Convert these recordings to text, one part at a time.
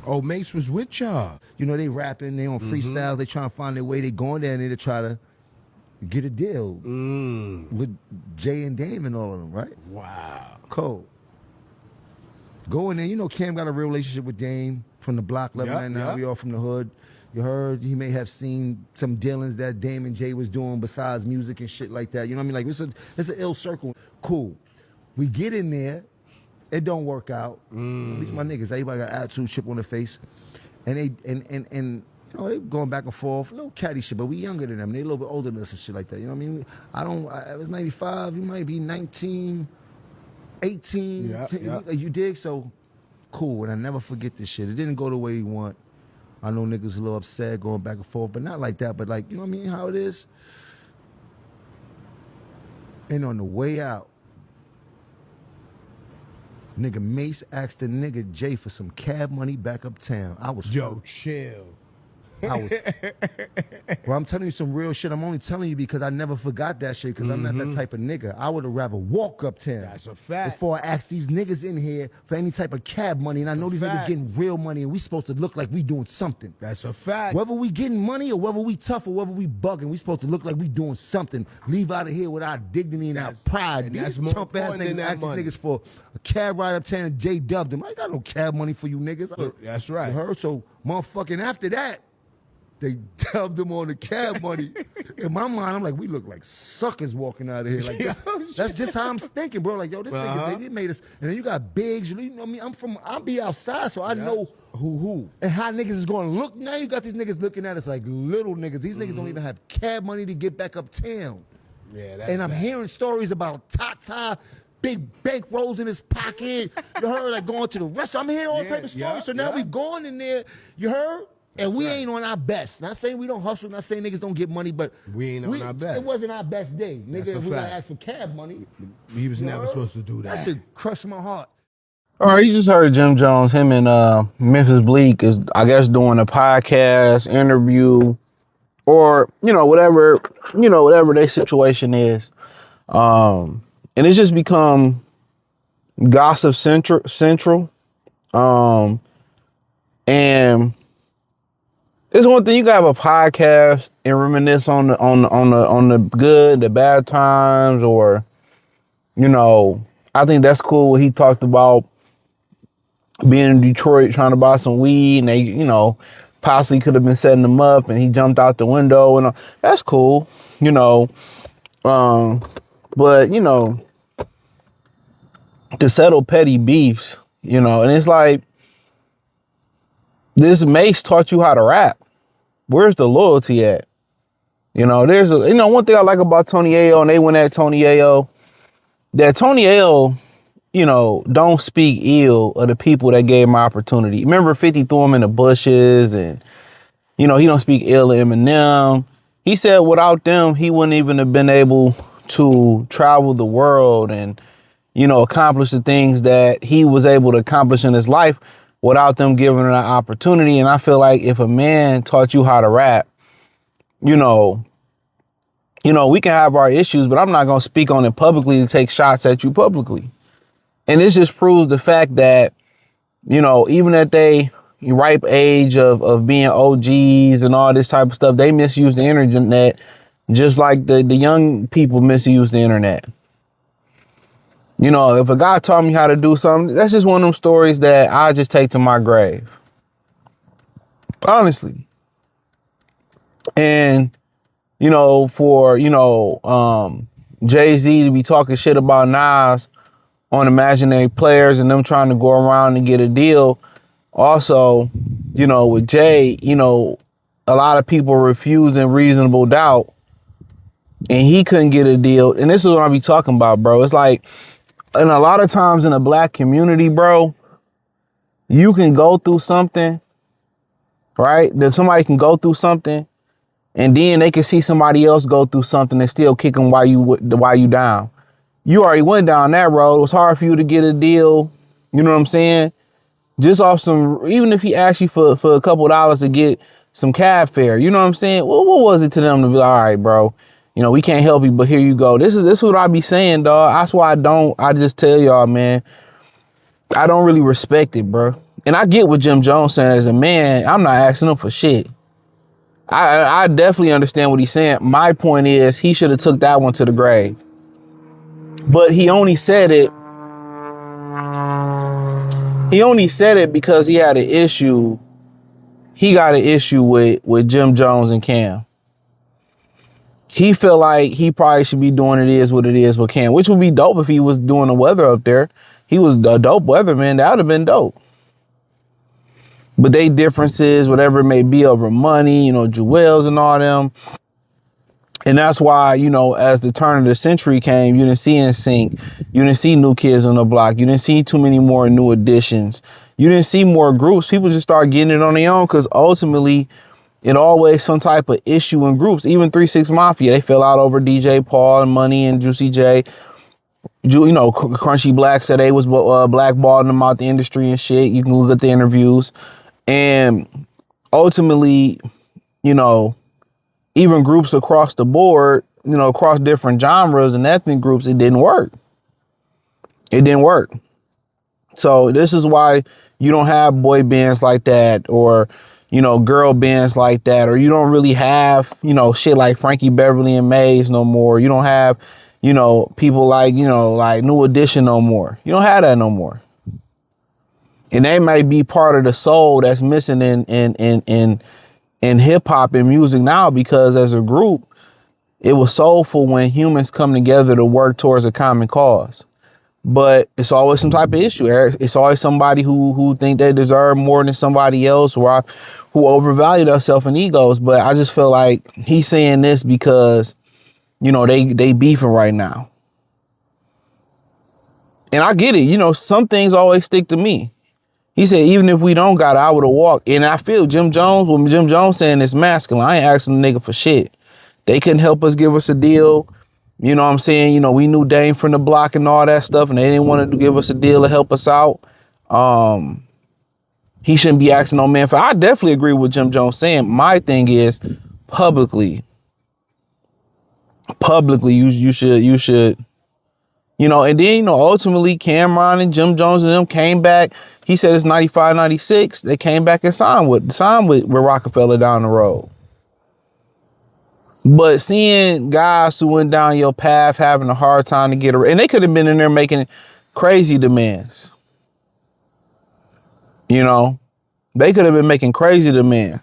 Oh, Mase was with y'all. You know, they rapping, they on freestyles, they trying to find their way, they going down there to try to get a deal with Jay and Dame and all of them, right? Wow. Cold. Go in there, you know Cam got a real relationship with Dame from the block 1199, we all from the hood. You heard he may have seen some dealings that Dame and Jay was doing besides music and shit like that. You know what I mean? Like it's an ill circle. Cool. We get in there, it don't work out. At least my niggas, everybody got attitude, chip on their face. And they you know, they going back and forth, a little catty shit, but we younger than them. They a little bit older than us and shit like that. You know what I mean? I was 95, you might be 19, 18. You dig? So cool. And I never forget this shit. It didn't go the way you want. I know niggas a little upset going back and forth, but not like that. But like, you know what I mean? How it is. And on the way out, nigga Mase asked the nigga Jay for some cab money back uptown. I was chill. Well, I'm telling you some real shit. I'm only telling you because I never forgot that shit because I'm not that type of nigga. I would have rather walk uptown. That's a fact. Before I ask these niggas in here for any type of cab money, and I know these niggas getting real money, and we supposed to look like we doing something. That's a fact. Whether we getting money or whether we tough or whether we bugging, we supposed to look like we doing something. Leave out of here with our dignity and our pride. These These chump ass niggas ask these niggas for a cab ride uptown and J dubbed them. I ain't got no cab money for you niggas. That's right. You heard? So motherfucking after that, they dubbed them on the cab money. In my mind, I'm like, we look like suckers walking out of here. Like that's just how I'm thinking, bro. Like, yo, this nigga, they made us. And then you got Biggs. You know what I mean? I'll be outside, so I know who and how niggas is going to look. Now you got these niggas looking at us like little niggas. These niggas don't even have cab money to get back uptown. Yeah, and I'm hearing stories about Tata, big bank rolls in his pocket. You heard, like going to the restaurant. I'm hearing all type of stories. So now we going in there. You heard? And we ain't on our best. Not saying we don't hustle, not saying niggas don't get money, but we ain't on our best. It wasn't our best day. Nigga, if we gotta ask for cab money. He was never supposed to do that. That shit crushed my heart. All right, you just heard Jim Jones. Him and Memphis Bleak is, I guess, doing a podcast, interview, or, whatever their situation is. And it's just become gossip central. And it's one thing, you gotta have a podcast and reminisce on the good, the bad times, or I think that's cool. What he talked about being in Detroit trying to buy some weed, and they possibly could have been setting him up, and he jumped out the window, and that's cool, but to settle petty beefs, and it's like, this Mase taught you how to rap. Where's the loyalty at? There's one thing I like about Tony Ayo, and they went at Tony Ayo, that Tony Ayo, don't speak ill of the people that gave him opportunity. Remember 50 threw him in the bushes, and, he don't speak ill of Eminem. He said without them, he wouldn't even have been able to travel the world and, accomplish the things that he was able to accomplish in his life without them giving him an opportunity. And I feel like if a man taught you how to rap, we can have our issues, but I'm not going to speak on it publicly to take shots at you publicly. And this just proves the fact that, even at they ripe age of being OGs and all this type of stuff, they misuse the internet just like the young people misuse the internet. If a guy taught me how to do something, that's just one of them stories that I just take to my grave. Honestly. And, for, Jay-Z to be talking shit about Nas on imaginary players and them trying to go around and get a deal. Also, with Jay, a lot of people refusing reasonable doubt, and he couldn't get a deal. And this is what I be talking about, bro. It's like, and a lot of times in the black community, bro, you can go through something, right? That somebody can go through something, and then they can see somebody else go through something and still kick them while you down. You already went down that road. It was hard for you to get a deal. You know what I'm saying? Just off some, even if he asked you for a couple of dollars to get some cab fare, you know what I'm saying? Well, what was it to them to be like, all right, bro, we can't help you, but here you go. This is what I be saying, dog. That's why I just tell y'all, man, I don't really respect it, bro. And I get what Jim Jones saying. As a man, I'm not asking him for shit. I definitely understand what he's saying. My point is he should have took that one to the grave. But he only said it. He only said it because he had an issue. He got an issue with Jim Jones and Cam. He felt like he probably should be doing It Is What It Is with Cam, which would be dope if he was doing the weather up there. He was a dope weatherman. That would have been dope. But they differences, whatever it may be, over money, Jewels and all them. And that's why, as the turn of the century came, you didn't see NSYNC. You didn't see New Kids on the Block. You didn't see too many more new additions. You didn't see more groups. People just start getting it on their own because ultimately it always some type of issue in groups. Even 3 6 Mafia, they fell out over DJ Paul and Money and Juicy J. Crunchy Black said they was blackballing them out the industry and shit. You can look at the interviews. And ultimately, even groups across the board, across different genres and ethnic groups, it didn't work. It didn't work. So this is why you don't have boy bands like that, or, girl bands like that, or you don't really have, shit like Frankie Beverly and Mase no more. You don't have, people like, like New Edition no more. You don't have that no more. And they might be part of the soul that's missing in hip hop and music now, because as a group, it was soulful when humans come together to work towards a common cause. But it's always some type of issue. It's always somebody who think they deserve more than somebody else, who overvalue themselves and egos. But I just feel like he's saying this because, they beefing right now. And I get it. Some things always stick to me. He said, even if we don't got it, I would have walked. And I feel Jim Jones saying it's masculine. I ain't asking the nigga for shit. They couldn't help us, give us a deal. You know what I'm saying? We knew Dame from the block and all that stuff, and they didn't want to give us a deal to help us out. He shouldn't be asking no man for. I definitely agree with Jim Jones saying. My thing is publicly, you should, and then, ultimately Cameron and Jim Jones and them came back. He said it's 95, 96. They came back and signed with Rockefeller down the road. But seeing guys who went down your path having a hard time to get and they could have been in there making crazy demands. They could have been making crazy demands.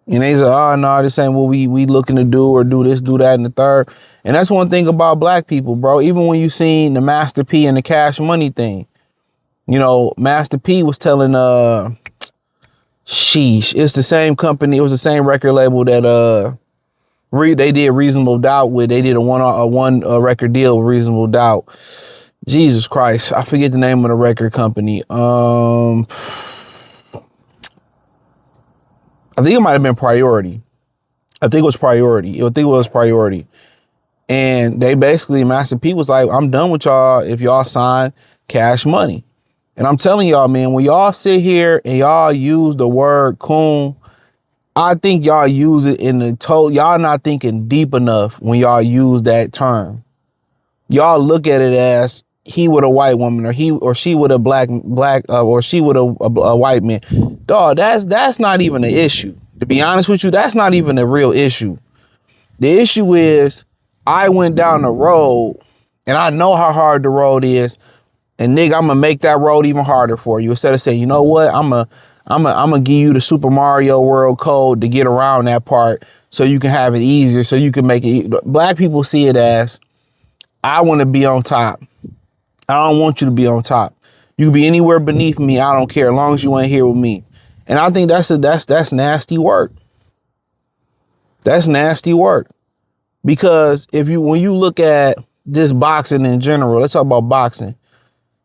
And they said, oh, no, this ain't what we looking to do, or do this, do that, and the third. And that's one thing about black people, bro. Even when you seen the Master P and the Cash Money thing, Master P was telling, it's the same company. It was the same record label that, they did Reasonable Doubt with. They did a one record deal with Reasonable Doubt. Jesus Christ. I forget the name of the record company. I think it might have been Priority. I think it was Priority. And they basically, Master P was like, I'm done with y'all if y'all sign Cash Money. And I'm telling y'all, man, when y'all sit here and y'all use the word coon, I think y'all use it in the y'all not thinking deep enough when y'all use that term. Y'all look at it as he with a white woman, or he or she with a black, or she with a white man. Dog, that's not even an issue. To be honest with you, that's not even a real issue. The issue is I went down the road and I know how hard the road is. And nigga, I'm gonna make that road even harder for you. Instead of saying, you know what, I'm gonna give you the Super Mario World code to get around that part so you can have it easier, so you can make it. Black people see it as, I want to be on top. I don't want you to be on top. You can be anywhere beneath me. I don't care, as long as you ain't here with me. And I think that's nasty work. That's nasty work. Because when you look at this boxing in general, let's talk about boxing.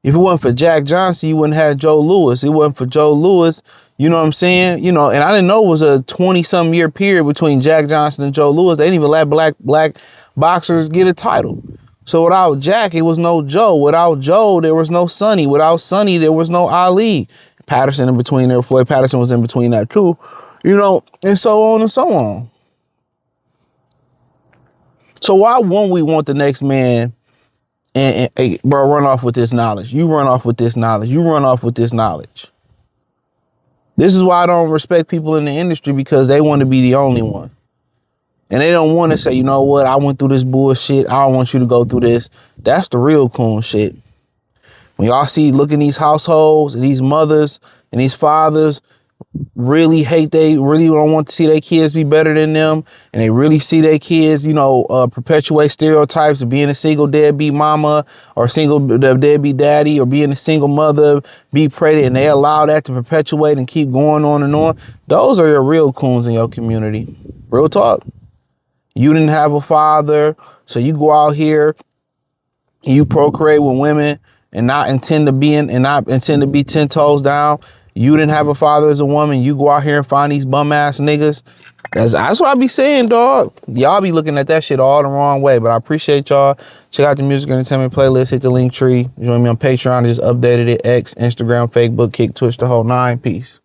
If it wasn't for Jack Johnson, you wouldn't have Joe Louis. It wasn't for Joe Louis, you know what I'm saying? And I didn't know it was a 20-some year period between Jack Johnson and Joe Louis. They didn't even let black boxers get a title. So without Jack, it was no Joe. Without Joe, there was no Sonny. Without Sonny, there was no Ali. Patterson in between there. Floyd Patterson was in between that too. And so on and so on. So why won't we want the next man and hey, bro, run off with this knowledge? You run off with this knowledge. You run off with this knowledge. This is why I don't respect people in the industry, because they want to be the only one. And they don't want to say, you know what, I went through this bullshit. I don't want you to go through this. That's the real coon shit. When y'all look in these households and these mothers and these fathers really don't want to see their kids be better than them, and they really see their kids, perpetuate stereotypes of being a single deadbeat mama or single deadbeat daddy or being a single mother, be pregnant, and they allow that to perpetuate and keep going on and on. Those are your real coons in your community. Real talk. You didn't have a father, so you go out here and you procreate with women and not intend to be 10 toes down. You didn't have a father as a woman. You go out here and find these bum ass niggas. That's what I be saying, dog. Y'all be looking at that shit all the wrong way. But I appreciate y'all. Check out the music entertainment playlist. Hit the link tree. Join me on Patreon. I just updated it. X, Instagram, Facebook, Kick, Twitch, the whole 9. Peace.